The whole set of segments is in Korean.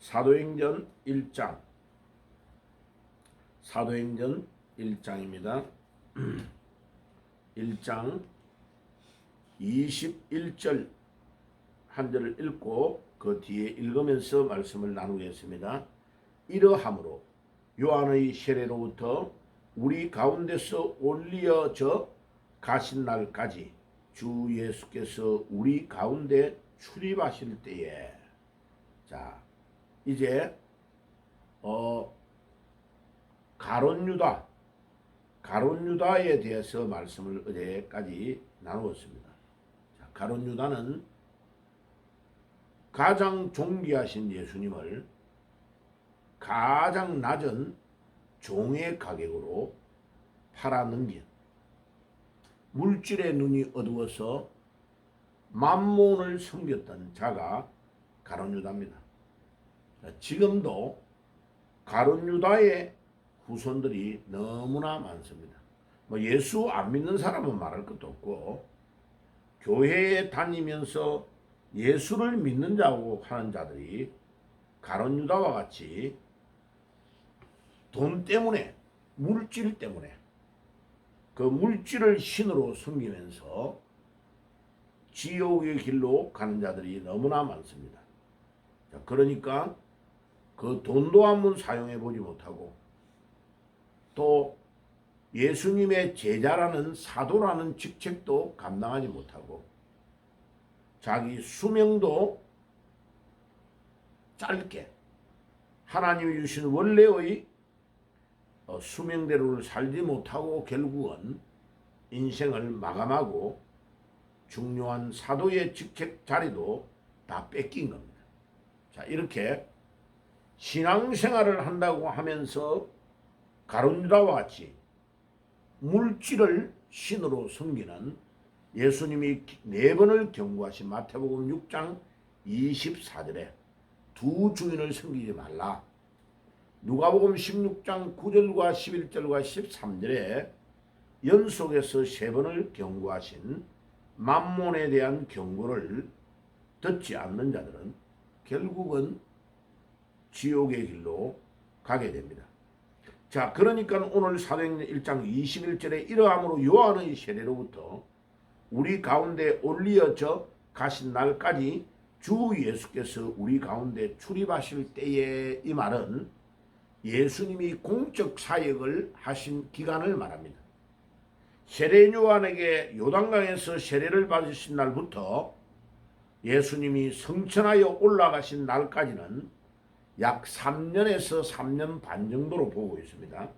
사도행전 1장 사도행전 1장입니다. 1장 21절 한 절을 읽고 그 뒤에 읽으면서 말씀을 나누겠습니다. 이러함으로 요한의 세례로부터 우리 가운데서 올리어져 가신 날까지 주 예수께서 우리 가운데 출입하실 때에, 자 이제 가룟 유다에 대해서 말씀을 어제까지 나누었습니다. 자, 가룟 유다는 가장 존귀하신 예수님을 가장 낮은 종의 가격으로 팔아넘긴, 물질의 눈이 어두워서 만몬을 섬겼던 자가 가룟 유다입니다. 지금도 가룟 유다의 후손들이 너무나 많습니다. 예수 안 믿는 사람은 말할 것도 없고, 교회에 다니면서 예수를 믿는 자고 하는 자들이 가룟 유다와 같이 돈 때문에, 물질 때문에 그 물질을 신으로 섬기면서 지옥의 길로 가는 자들이 너무나 많습니다. 자, 그러니까 그 돈도 한번 사용해 보지 못하고, 또 예수님의 제자라는 사도라는 직책도 감당하지 못하고, 자기 수명도 짧게 하나님이 주신 원래의 수명대로를 살지 못하고 결국은 인생을 마감하고 중요한 사도의 직책 자리도 다 뺏긴 겁니다. 자, 이렇게 신앙생활을 한다고 하면서 가룟 유다와 같이 물질을 신으로 섬기는, 예수님이 4번을 경고하신 마태복음 6장 24절에 두 주인을 섬기지 말라, 누가복음 16장 9절과 11절과 13절에 연속해서 3번을 경고하신 만몬에 대한 경고를 듣지 않는 자들은 결국은 지옥의 길로 가게 됩니다. 자, 그러니까 오늘 사도행전 1장 21절에 이러함으로 요한의 세례로부터 우리 가운데 올리어져 가신 날까지 주 예수께서 우리 가운데 출입하실 때에, 이 말은 예수님이 공적 사역을 하신 기간을 말합니다. 세례 요한에게 요단강에서 세례를 받으신 날부터 예수님이 성천하여 올라가신 날까지는 약 3년에서 3년 반 정도로 보고 있습니다.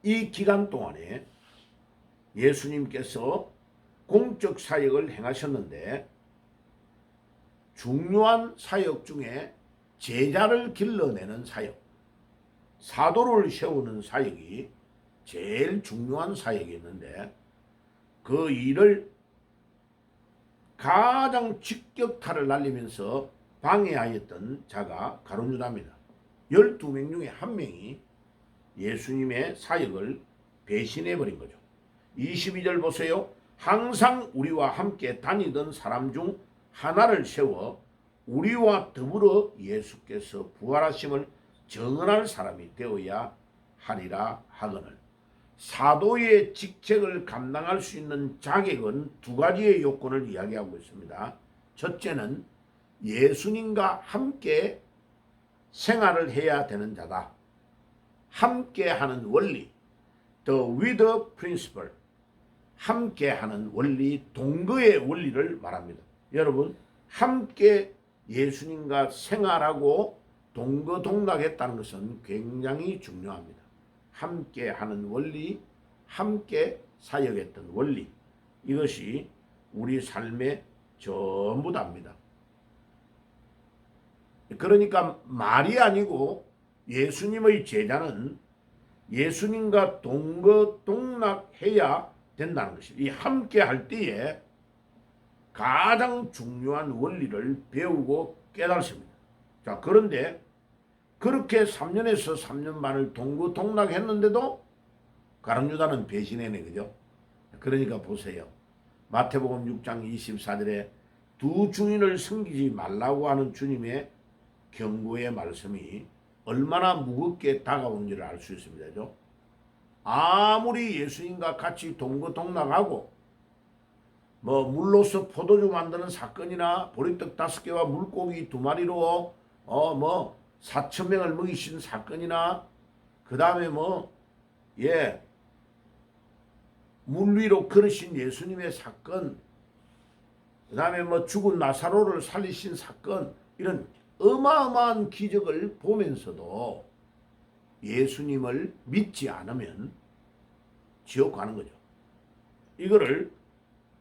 이 기간 동안에 예수님께서 공적 사역을 행하셨는데, 중요한 사역 중에 제자를 길러내는 사역, 사도를 세우는 사역이 제일 중요한 사역이었는데, 그 일을 가장 직격탄을 날리면서 방해하였던 자가 가룟 유다입니다. 12명 중에 한 명이 예수님의 사역을 배신해버린 거죠. 22절 보세요. 항상 우리와 함께 다니던 사람 중 하나를 세워 우리와 더불어 예수께서 부활하심을 증언할 사람이 되어야 하리라 하거늘. 사도의 직책을 감당할 수 있는 자격은 2가지의 요건을 이야기하고 있습니다. 첫째는 예수님과 함께 생활을 해야 되는 자다. 함께하는 원리, the with principle, 함께하는 원리, 동거의 원리를 말합니다. 여러분, 함께 예수님과 생활하고 동거동락했다는 것은 굉장히 중요합니다. 함께하는 원리, 함께 사역했던 원리, 이것이 우리 삶의 전부답니다. 그러니까 말이 아니고 예수님의 제자는 예수님과 동거동락해야 된다는 것입니다. 이 함께 할 때에 가장 중요한 원리를 배우고 깨달습니다. 자, 그런데 그렇게 3년에서 3년 반을 동거동락했는데도 가룟 유다는 배신했네, 그죠? 그러니까 보세요. 마태복음 6장 24절에 두 주인을 섬기지 말라고 하는 주님의 경고의 말씀이 얼마나 무겁게 다가온지를 알 수 있습니다. 아무리 예수님과 같이 동거동락하고 물로서 포도주 만드는 사건이나 보리떡 5개와 물고기 2마리로 4,000명을 먹이신 사건이나 그 다음에 물 위로 걸으신 예수님의 사건, 그 다음에 죽은 나사로를 살리신 사건, 이런 어마어마한 기적을 보면서도 예수님을 믿지 않으면 지옥 가는 거죠. 이거를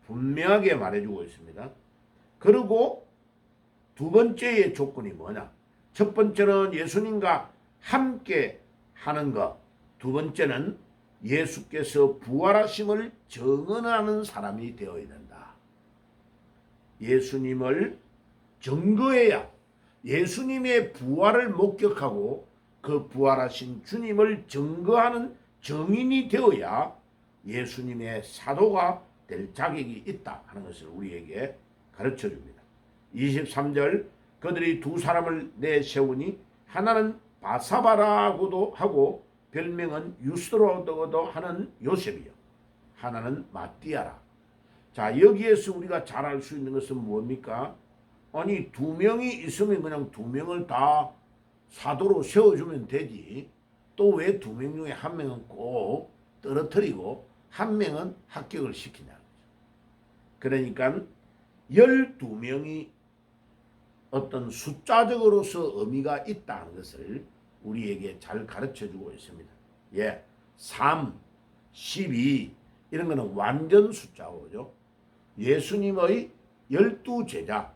분명하게 말해주고 있습니다. 그리고 두 번째의 조건이 뭐냐? 첫 번째는 예수님과 함께 하는 것. 두 번째는 예수께서 부활하심을 증언하는 사람이 되어야 된다. 예수님을 증거해야, 예수님의 부활을 목격하고 그 부활하신 주님을 증거하는 증인이 되어야 예수님의 사도가 될 자격이 있다 하는 것을 우리에게 가르쳐 줍니다. 23절, 그들이 두 사람을 내세우니 하나는 바사바라고도 하고 별명은 유스도라고도 하는 요셉이요, 하나는 마띠아라. 자, 여기에서 우리가 잘 알 수 있는 것은 뭡니까? 아니, 2명이 있으면 그냥 2명을 다 사도로 세워주면 되지. 또 왜 2명 중에 1명은 꼭 떨어뜨리고 1명은 합격을 시키냐. 그러니까 12명이 어떤 숫자적으로서 의미가 있다는 것을 우리에게 잘 가르쳐주고 있습니다. 3, 12 이런 거는 완전 숫자고요. 예수님의 12제자,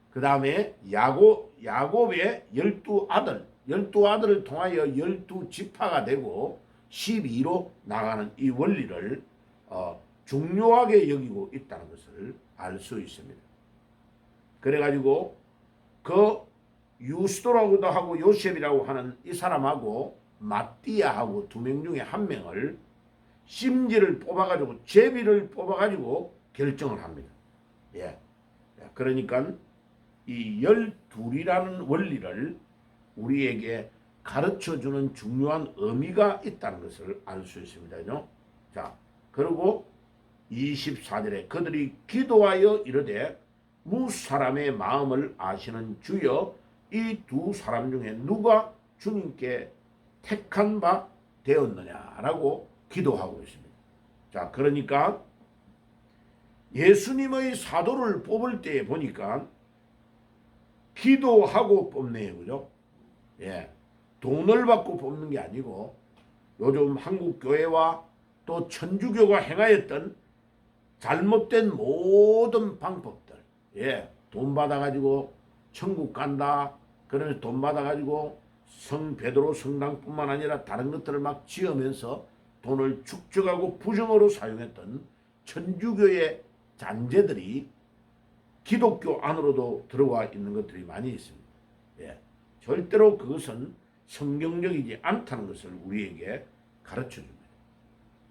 그 다음에 야곱의 12아들, 12아들을 통하여 12지파가 되고 12로 나가는 이 원리를 중요하게 여기고 있다는 것을 알 수 있습니다. 그래가지고 그 유스도라고도 하고 요셉이라고 하는 이 사람하고 마띠아하고 2명 중에 1명을 심지를 뽑아가지고, 제비를 뽑아가지고 결정을 합니다. 그러니까 이 12이라는 원리를 우리에게 가르쳐주는 중요한 의미가 있다는 것을 알 수 있습니다. 자, 그리고 24절에 그들이 기도하여 이르되 무사람의 마음을 아시는 주여, 이 두 사람 중에 누가 주님께 택한 바 되었느냐라고 기도하고 있습니다. 자, 그러니까 예수님의 사도를 뽑을 때 보니까 기도하고 뽑네요. 그죠? 돈을 받고 뽑는 게 아니고, 요즘 한국 교회와 또 천주교가 행하였던 잘못된 모든 방법들, 돈 받아가지고 천국 간다, 그러면서 돈 받아가지고 성 베드로 성당뿐만 아니라 다른 것들을 막 지으면서 돈을 축적하고 부정으로 사용했던 천주교의 잔재들이 기독교 안으로도 들어와 있는 것들이 많이 있습니다. 절대로 그것은 성경적이지 않다는 것을 우리에게 가르쳐 줍니다.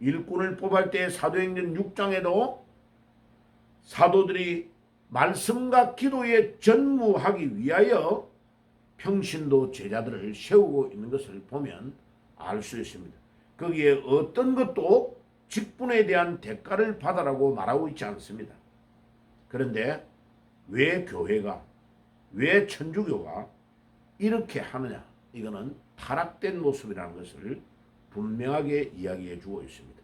일꾼을 뽑을 때 사도행전 6장에도 사도들이 말씀과 기도에 전무하기 위하여 평신도 제자들을 세우고 있는 것을 보면 알 수 있습니다. 거기에 어떤 것도 직분에 대한 대가를 받아라고 말하고 있지 않습니다. 그런데 왜 교회가, 왜 천주교가 이렇게 하느냐? 이거는 타락된 모습이라는 것을 분명하게 이야기해 주고 있습니다.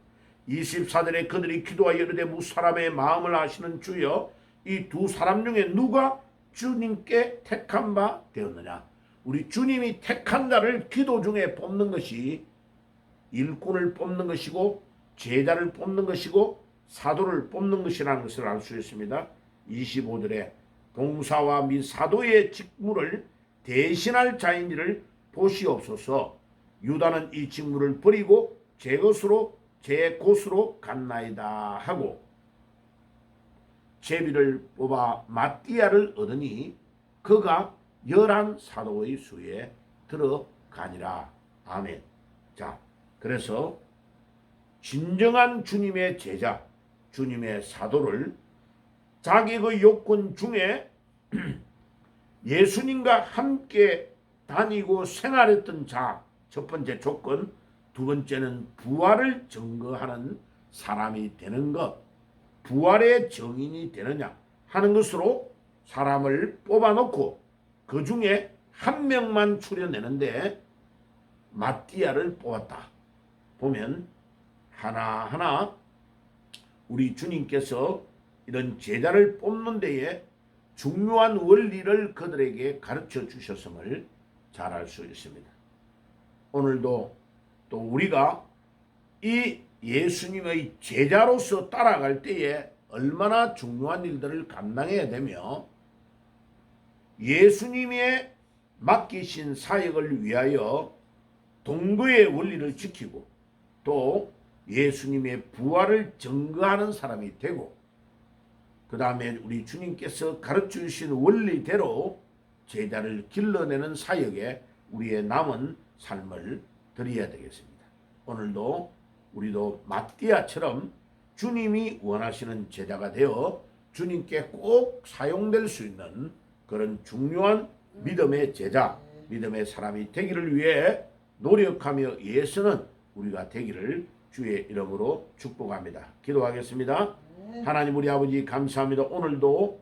24절에 그들이 기도하여 이르되 무사람의 마음을 아시는 주여, 이 두 사람 중에 누가 주님께 택한 바 되었느냐? 우리 주님이 택한 자를 기도 중에 뽑는 것이 일꾼을 뽑는 것이고, 제자를 뽑는 것이고, 사도를 뽑는 것이라는 것을 알 수 있습니다. 25절에 봉사와 및 사도의 직무를 대신할 자인지를 보시옵소서. 유다는 이 직무를 버리고 제 곳으로 갔나이다 하고 제비를 뽑아 마띠아를 얻으니 그가 11 사도의 수에 들어가니라. 아멘. 자, 그래서 진정한 주님의 제자, 주님의 사도를 자기의 요건 중에 예수님과 함께 다니고 생활했던 자, 첫 번째 조건. 두 번째는 부활을 증거하는 사람이 되는 것, 부활의 증인이 되느냐 하는 것으로 사람을 뽑아놓고 그 중에 한 명만 추려내는데 마띠아를 뽑았다. 보면 하나하나 우리 주님께서 이런 제자를 뽑는 데에 중요한 원리를 그들에게 가르쳐 주셨음을 잘 알 수 있습니다. 오늘도 또 우리가 이 예수님의 제자로서 따라갈 때에 얼마나 중요한 일들을 감당해야 되며 예수님의 맡기신 사역을 위하여 동거의 원리를 지키고 또 예수님의 부활을 증거하는 사람이 되고 그 다음에 우리 주님께서 가르쳐 주신 원리대로 제자를 길러내는 사역에 우리의 남은 삶을 드려야 되겠습니다. 오늘도 우리도 마띠아처럼 주님이 원하시는 제자가 되어 주님께 꼭 사용될 수 있는 그런 중요한 믿음의 제자, 믿음의 사람이 되기를 위해 노력하며 애쓰는 우리가 되기를 주의 이름으로 축복합니다. 기도하겠습니다. 하나님 우리 아버지 감사합니다. 오늘도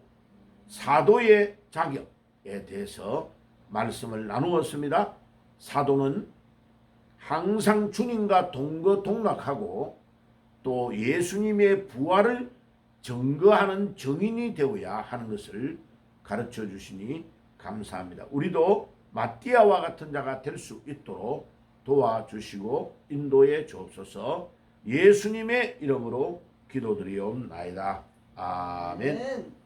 사도의 자격에 대해서 말씀을 나누었습니다. 사도는 항상 주님과 동거동락하고 또 예수님의 부활을 증거하는 증인이 되어야 하는 것을 가르쳐 주시니 감사합니다. 우리도 마띠아와 같은 자가 될 수 있도록 도와주시고 인도해 주옵소서. 예수님의 이름으로 기도드리옵나이다. 아멘.